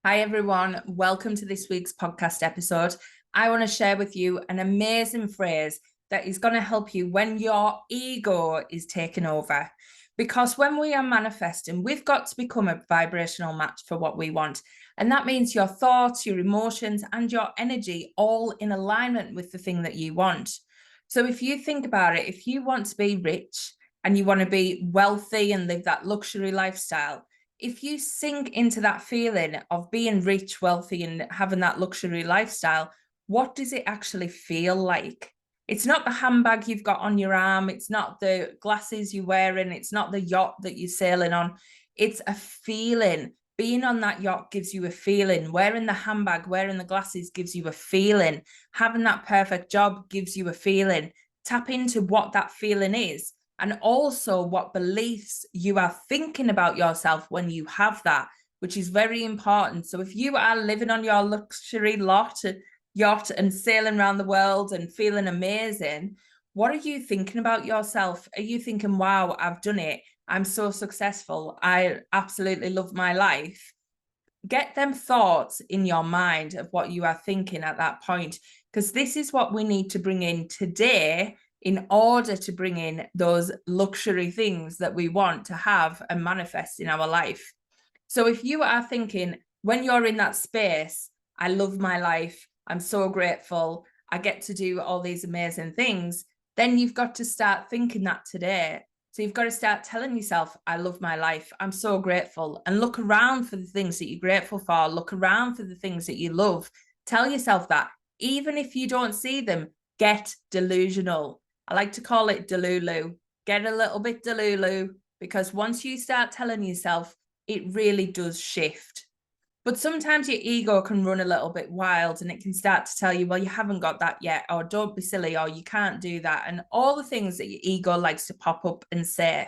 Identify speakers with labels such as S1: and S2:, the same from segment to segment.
S1: Hi, everyone. Welcome to this week's podcast episode. I want to share with you an amazing phrase that is going to help you when your ego is taken over. Because when we are manifesting, we've got to become a vibrational match for what we want. And that means your thoughts, your emotions, and your energy all in alignment with the thing that you want. So if you think about it, if you want to be rich and you want to be wealthy and live that luxury lifestyle, if you sink into that feeling of being rich, wealthy, and having that luxury lifestyle, what does it actually feel like? It's not the handbag you've got on your arm. It's not the glasses you're wearing. It's not the yacht that you're sailing on. It's a feeling. Being on that yacht gives you a feeling. Wearing the handbag, wearing the glasses gives you a feeling. Having that perfect job gives you a feeling. Tap into what that feeling is, and also what beliefs you are thinking about yourself when you have that, which is very important. So if you are living on your luxury yacht and sailing around the world and feeling amazing, what are you thinking about yourself? Are you thinking, wow, I've done it, I'm so successful, I absolutely love my life? Get them thoughts in your mind of what you are thinking at that point, because this is what we need to bring in today in order to bring in those luxury things that we want to have and manifest in our life. So if you are thinking, when you're in that space, I love my life, I'm so grateful, I get to do all these amazing things, then you've got to start thinking that today. So you've got to start telling yourself, I love my life, I'm so grateful, and look around for the things that you're grateful for, look around for the things that you love. Tell yourself that. Even if you don't see them, get delusional. I like to call it delulu. Get a little bit delulu, because once you start telling yourself, it really does shift. But sometimes your ego can run a little bit wild and it can start to tell you, well, you haven't got that yet, or don't be silly, or you can't do that, and all the things that your ego likes to pop up and say.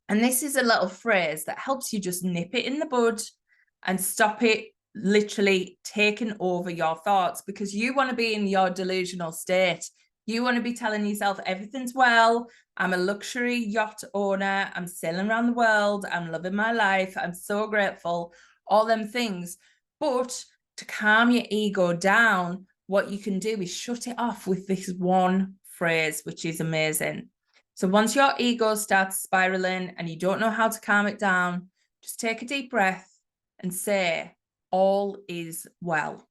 S1: And this is a little phrase that helps you just nip it in the bud and stop it literally taking over your thoughts, because you want to be in your delusional state. You want to be telling yourself everything's well, I'm a luxury yacht owner, I'm sailing around the world, I'm loving my life, I'm so grateful, all them things. But to calm your ego down, what you can do is shut it off with this one phrase, which is amazing. So once your ego starts spiraling and you don't know how to calm it down, just take a deep breath and say, all is well.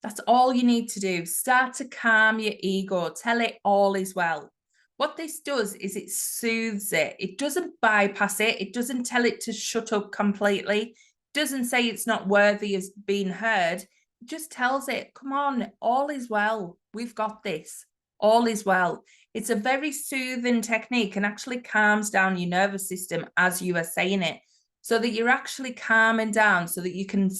S1: That's all you need to do. Start to calm your ego. Tell it all is well. What this does is it soothes it. It doesn't bypass it. It doesn't tell it to shut up completely. It doesn't say it's not worthy of being heard. It just tells it, come on, all is well. We've got this. All is well. It's a very soothing technique and actually calms down your nervous system as you are saying it, so that you're actually calming down, so that you can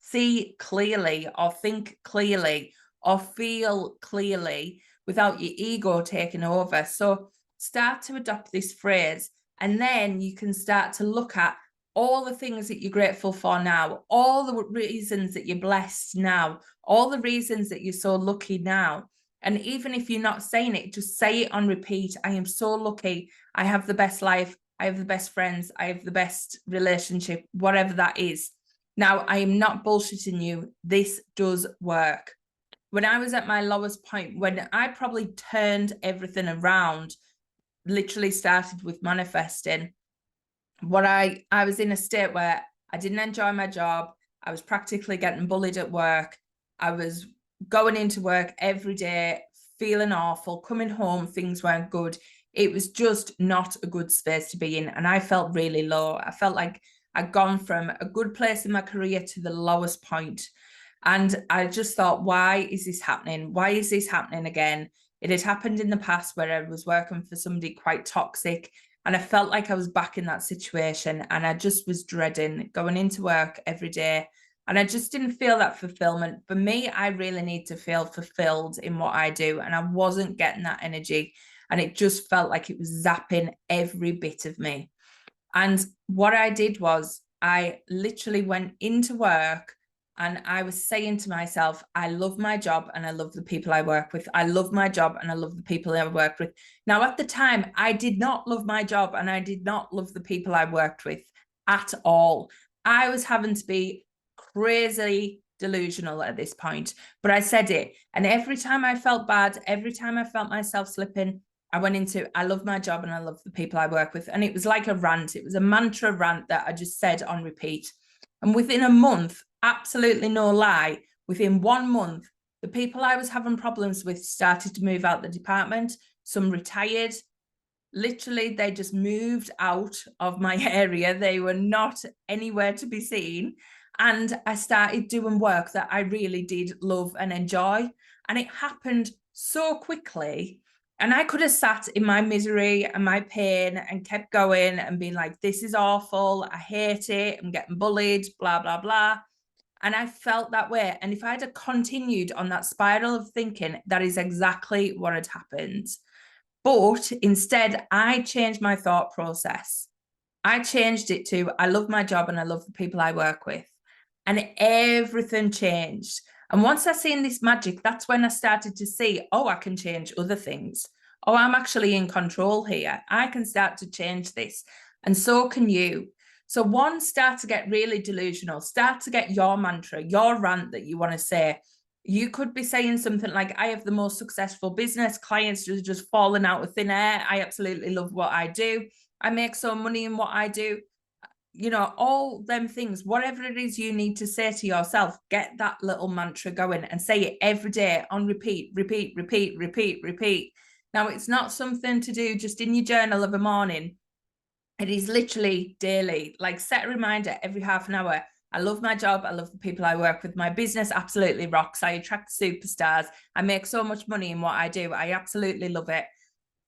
S1: see clearly or think clearly or feel clearly without your ego taking over. So start to adopt this phrase, and then you can start to look at all the things that you're grateful for now, all the reasons that you're blessed now, all the reasons that you're so lucky now. And even if you're not saying it, just say it on repeat. I am so lucky. I have the best life. I have the best friends. I have the best relationship, whatever that is. Now, I am not bullshitting you. This does work. When I was at my lowest point, when I probably turned everything around, literally started with manifesting, I was in a state where I didn't enjoy my job. I was practically getting bullied at work. I was going into work every day, feeling awful, coming home, things weren't good. It was just not a good space to be in. And I felt really low. I felt like I'd gone from a good place in my career to the lowest point. And I just thought, why is this happening? Why is this happening again? It had happened in the past where I was working for somebody quite toxic, and I felt like I was back in that situation, and I just was dreading going into work every day. And I just didn't feel that fulfillment. For me, I really need to feel fulfilled in what I do. And I wasn't getting that energy. And it just felt like it was zapping every bit of me. And what I did was I literally went into work and I was saying to myself, I love my job and I love the people I work with. I love my job and I love the people I work with. Now, at the time, I did not love my job and I did not love the people I worked with at all. I was having to be crazy delusional at this point, but I said it. And every time I felt bad, every time I felt myself slipping, I went into, I love my job and I love the people I work with. And it was like a rant. It was a mantra rant that I just said on repeat. And within a month, absolutely no lie, within 1 month, the people I was having problems with started to move out the department. Some retired. Literally, they just moved out of my area. They were not anywhere to be seen. And I started doing work that I really did love and enjoy. And it happened so quickly. And I could have sat in my misery and my pain and kept going and been like, this is awful. I hate it. I'm getting bullied, blah, blah, blah. And I felt that way. And if I had continued on that spiral of thinking, that is exactly what had happened. But instead, I changed my thought process. I changed it to, I love my job and I love the people I work with. And everything changed. And once I seen this magic, that's when I started to see, oh, I can change other things. Oh, I'm actually in control here. I can start to change this. And so can you. So one, start to get really delusional. Start to get your mantra, your rant that you want to say. You could be saying something like, I have the most successful business, clients just falling out of thin air. I absolutely love what I do. I make so money in what I do. You know, all them things, whatever it is you need to say to yourself, get that little mantra going and say it every day on repeat, repeat, repeat, repeat, repeat. Now, it's not something to do just in your journal of a morning. It is literally daily. Like, set a reminder every half an hour. I love my job. I love the people I work with. My business absolutely rocks. I attract superstars. I make so much money in what I do. I absolutely love it.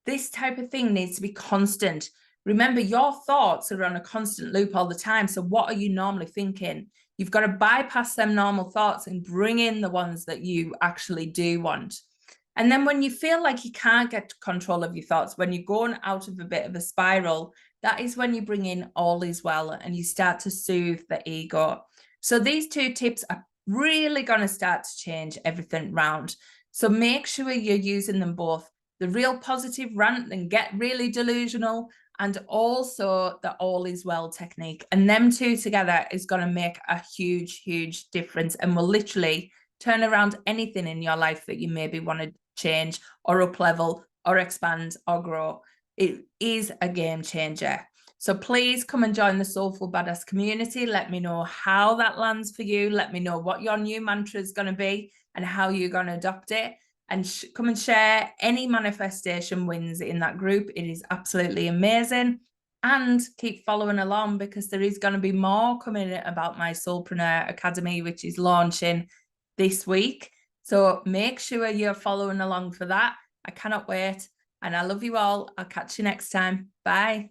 S1: This type of thing needs to be constant. Remember, your thoughts are on a constant loop all the time. So what are you normally thinking? You've got to bypass them normal thoughts and bring in the ones that you actually do want. And then when you feel like you can't get control of your thoughts, when you're going out of a bit of a spiral, that is when you bring in all is well and you start to soothe the ego. So these 2 tips are really going to start to change everything round. So make sure you're using them both. The real positive rant and get really delusional, and also the all is well technique. And them 2 together is going to make a huge, huge difference and will literally turn around anything in your life that you maybe want to change or up level or expand or grow. It is a game changer. So please come and join the Soulful Badass community. Let me know how that lands for you. Let me know what your new mantra is going to be and how you're going to adopt it. And come and share any manifestation wins in that group. It is absolutely amazing. And keep following along, because there is going to be more coming about my Soulpreneur Academy, which is launching this week. So make sure you're following along for that. I cannot wait. And I love you all. I'll catch you next time. Bye.